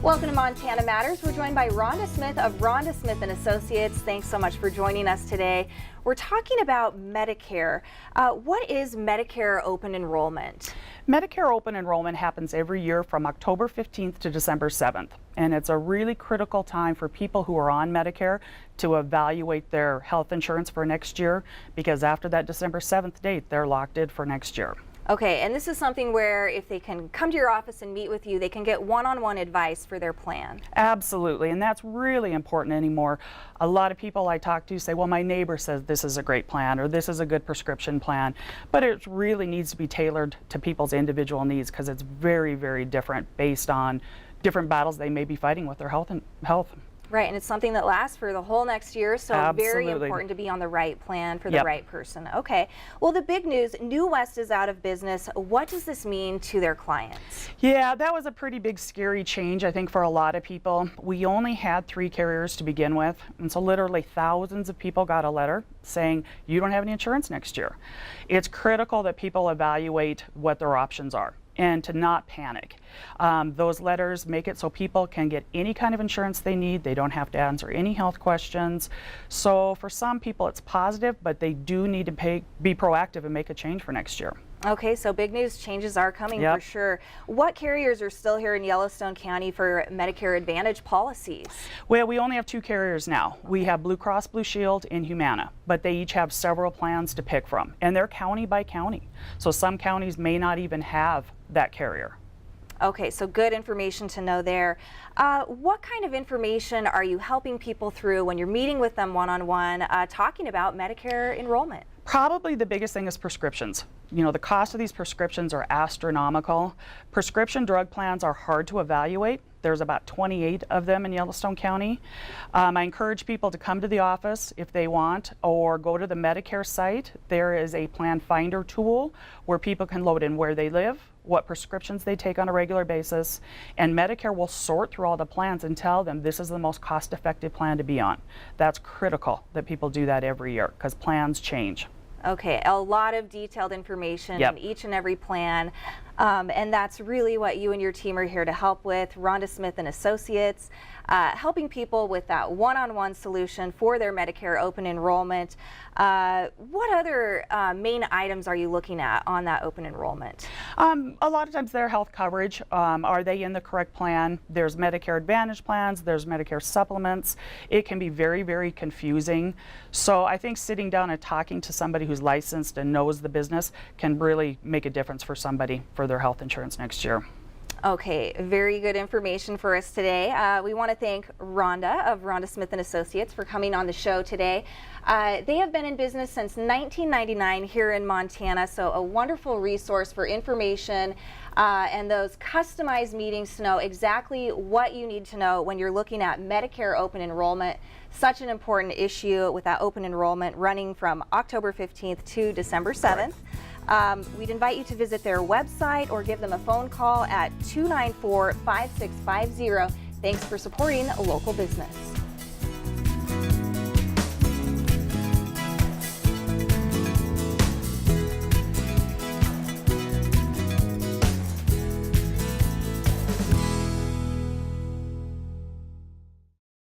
Welcome to Montana Matters. We're joined by Ronda Smith of Ronda Smith and Associates. Thanks so much for joining us today. We're talking about Medicare. What is Medicare open enrollment? Medicare open enrollment happens every year from October 15th to December 7th. And it's a really critical time for people who are on Medicare to evaluate their health insurance for next year, because after that December 7th date, they're locked in for next year. Okay, and this is something where if they can come to your office and meet with you, they can get one-on-one advice for their plan. Absolutely, and that's really important anymore. A lot of people I talk to say, well, my neighbor says this is a great plan or this is a good prescription plan, but it really needs to be tailored to people's individual needs because it's very, very different based on different battles they may be fighting with their health. Right, and it's something that lasts for the whole next year, so Absolutely. Very important to be on the right plan for the right person. Okay, well, the big news, New West is out of business. What does this mean to their clients? Yeah, that was a pretty big scary change, I think, for a lot of people. We only had 3 carriers to begin with, and so literally thousands of people got a letter saying you don't have any insurance next year. It's critical that people evaluate what their options are and to not panic. Those letters make it so people can get any kind of insurance they need. They don't have to answer any health questions. So for some people it's positive, but they do need to be proactive and make a change for next year. Okay, so big news, changes are coming for sure. What carriers are still here in Yellowstone County for Medicare Advantage policies? Well, we only have 2 carriers now. We have Blue Cross Blue Shield and Humana, but they each have several plans to pick from, and they're county by county. So some counties may not even have that carrier. Okay, so good information to know there. What kind of information are you helping people through when you're meeting with them one-on-one, talking about Medicare enrollment? Probably the biggest thing is prescriptions. You know, the cost of these prescriptions are astronomical. Prescription drug plans are hard to evaluate. There's about 28 of them in Yellowstone County. I encourage people to come to the office if they want, or go to the Medicare site. There is a plan finder tool where people can load in where they live, what prescriptions they take on a regular basis, and Medicare will sort through all the plans and tell them this is the most cost-effective plan to be on. That's critical that people do that every year because plans change. Okay, a lot of detailed information in each and every plan, and that's really what you and your team are here to help with. Ronda Smith and Associates, helping people with that one-on-one solution for their Medicare open enrollment. What other main items are you looking at on that open enrollment? A lot of times their health coverage, are they in the correct plan? There's Medicare Advantage plans, there's Medicare supplements. It can be very, very confusing. So I think sitting down and talking to somebody who's licensed and knows the business can really make a difference for somebody for their health insurance next year. Okay, very good information for us today. We want to thank Ronda of Ronda Smith and Associates for coming on the show today. They have been in business since 1999 here in Montana, so a wonderful resource for information and those customized meetings to know exactly what you need to know when you're looking at Medicare open enrollment. Such an important issue with that open enrollment running from October 15th to December 7th. We'd invite you to visit their website or give them a phone call at 294-5650. Thanks for supporting a local business.